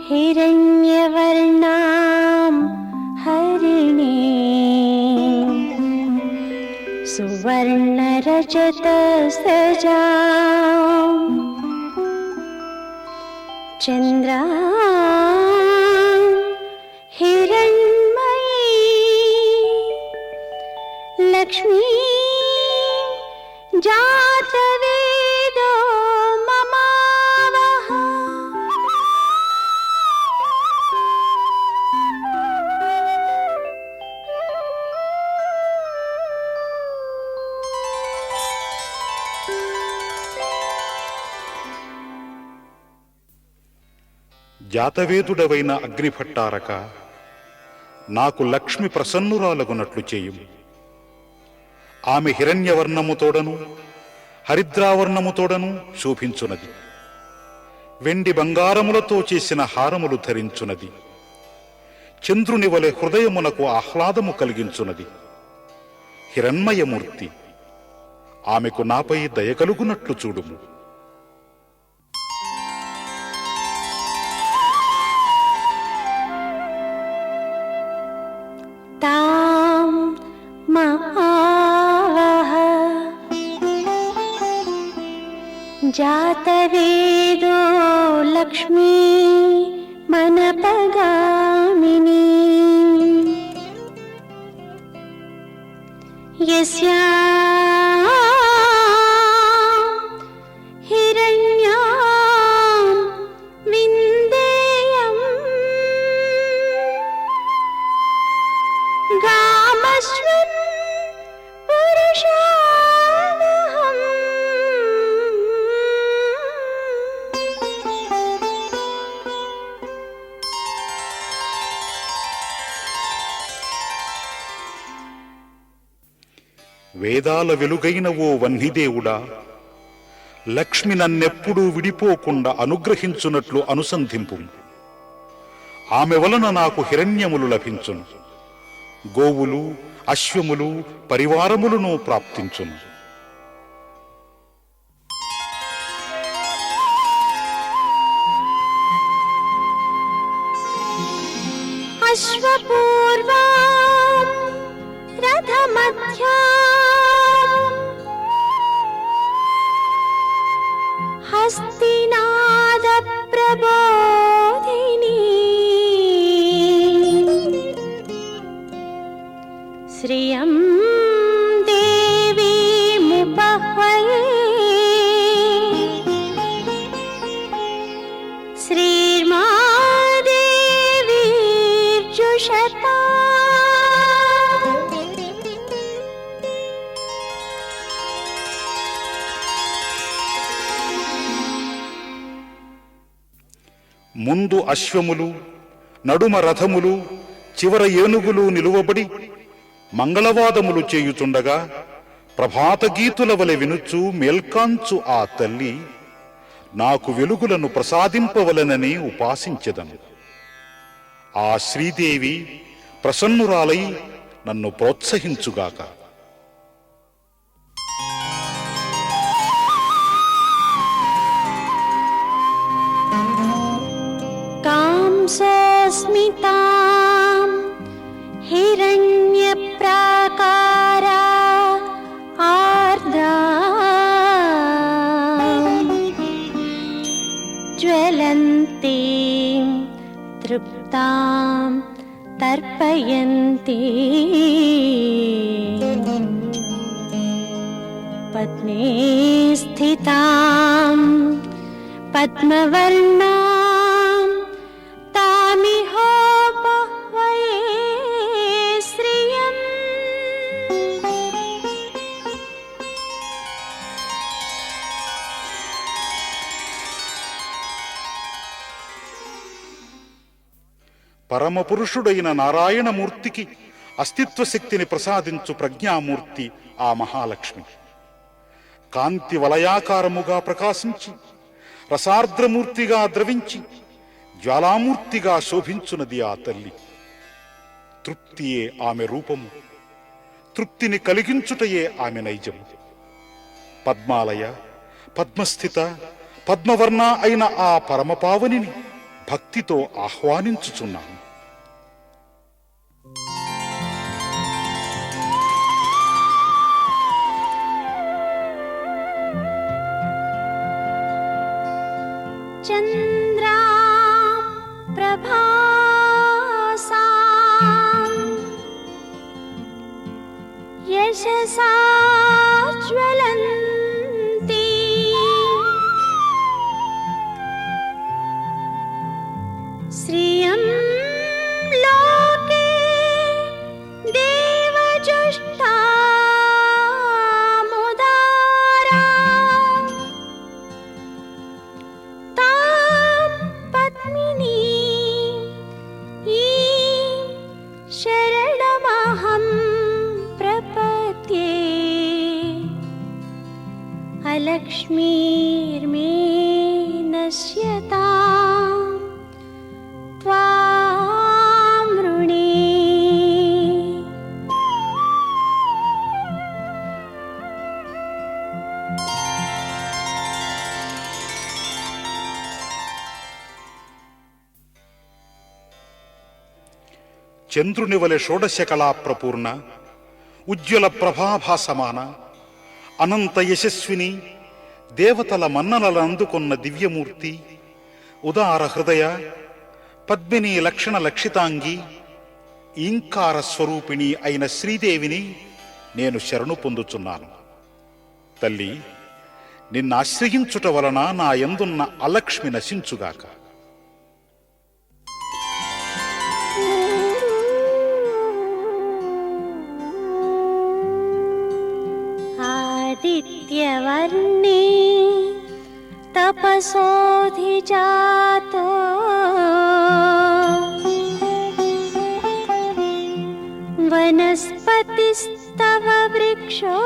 हिरण्यवर्णां हरिणीं सुवर्णरजतसजां चन्द्रां हिरण्मयी लक्ष्मी जातवेदो ममावह। జాతవేదుడవైన అగ్నిభట్టారక, నాకు లక్ష్మి ప్రసన్నురాలగునట్లు చేయుము. ఆమె హిరణ్యవర్ణముతోడను హరిద్రావర్ణముతోడను శోభించునది. వెండి బంగారములతో చేసిన హారములు ధరించునది. చంద్రుని వలె హృదయమునకు ఆహ్లాదము కలిగించునది. హిరణ్మయమూర్తి, ఆమెకు నాపై దయకలుగునట్లు చూడుము. तां महावह जातवेदो लक्ष्मी मनपगामिनी यस्यां हिरण्यां विन्देयम् गामस्वं पुरुषानहम्। వేదాల వెలుగైన ఓ వన్నిదేవుడా, లక్ష్మి నన్నెప్పుడూ విడిపోకుండా అనుగ్రహించునట్లు అనుసంధింపు. ఆమె వలన నాకు హిరణ్యములు లభించును. గోవులు, అశ్వములు, పరివారములను ప్రాప్తించును. अश्वपूर्वां रथमध्यां हस्तिनादप्रबोधिनी श्रियं देवीमुपह्वये श्रीर्मा देवीर्जुषता। ముందు అశ్వములు, నడుమ రథములు, చివర ఏనుగులు నిలువబడి మంగళవాదములు చేయుచుండగా ప్రభాత గీతుల వలె వినుచు మేల్కాంచు ఆ తల్లి నాకు వెలుగులను ప్రసాదింపవలనని ఉపాసించెదను. ఆ శ్రీదేవి ప్రసన్నురాలై నన్ను ప్రోత్సహించుగాక. कांसोऽस्मितां हिरण्यप्राकारा आर्द्रां ज्वलन्तीं तृप्तां तर्पयन्ती पद्मे स्थितां पद्मवर्णां तामिहोपह्वये श्रियम्। పరమపురుషుడైన నారాయణమూర్తికి అస్తిత్వ శక్తిని ప్రసాదించు ప్రజ్ఞామూర్తి ఆ మహాలక్ష్మి. కాంతి వలయాకారముగా ప్రకాశించి, రసార్ద్రమూర్తిగా ద్రవించి, జ్వాలామూర్తిగా శోభించునది ఆ తల్లి. తృప్తియే ఆమె రూపము, తృప్తిని కలిగించుటయే ఆమె నైజము. పద్మాలయ, పద్మస్థిత, పద్మవర్ణ అయిన ఆ పరమపావనిని భక్తితో ఆహ్వానించుచున్నాను. చంద్రాం ప్రభాసాం యశసా జ్వలంతి శ్రియం లోకే దేవజుష్టాముదారా తాం పద్మినీం ఈం శరణమహం ప్రపద్యే అలక్ష్మీర్మే నశ్యతాం త్వాం వృణే. చంద్రుని వలె షోడశ కళా ప్రపూర్ణ, ఉజ్వల ప్రభాభాసమాన, అనంత యశస్విని, దేవతల మన్ననలను అందుకున్న దివ్యమూర్తి, ఉదార హృదయ, పద్మిని లక్షణ లక్షితాంగి, ఈంకార స్వరూపిణి అయిన శ్రీదేవిని నేను శరణు పొందుచున్నాను. తల్లి, నిన్నాశ్రయించుట వలన నా యందున్న అలక్ష్మి నశించుగాక. ఆదిత్యవర్ణే తపసోధిజాతో వనస్పతిస్తవ వృక్షో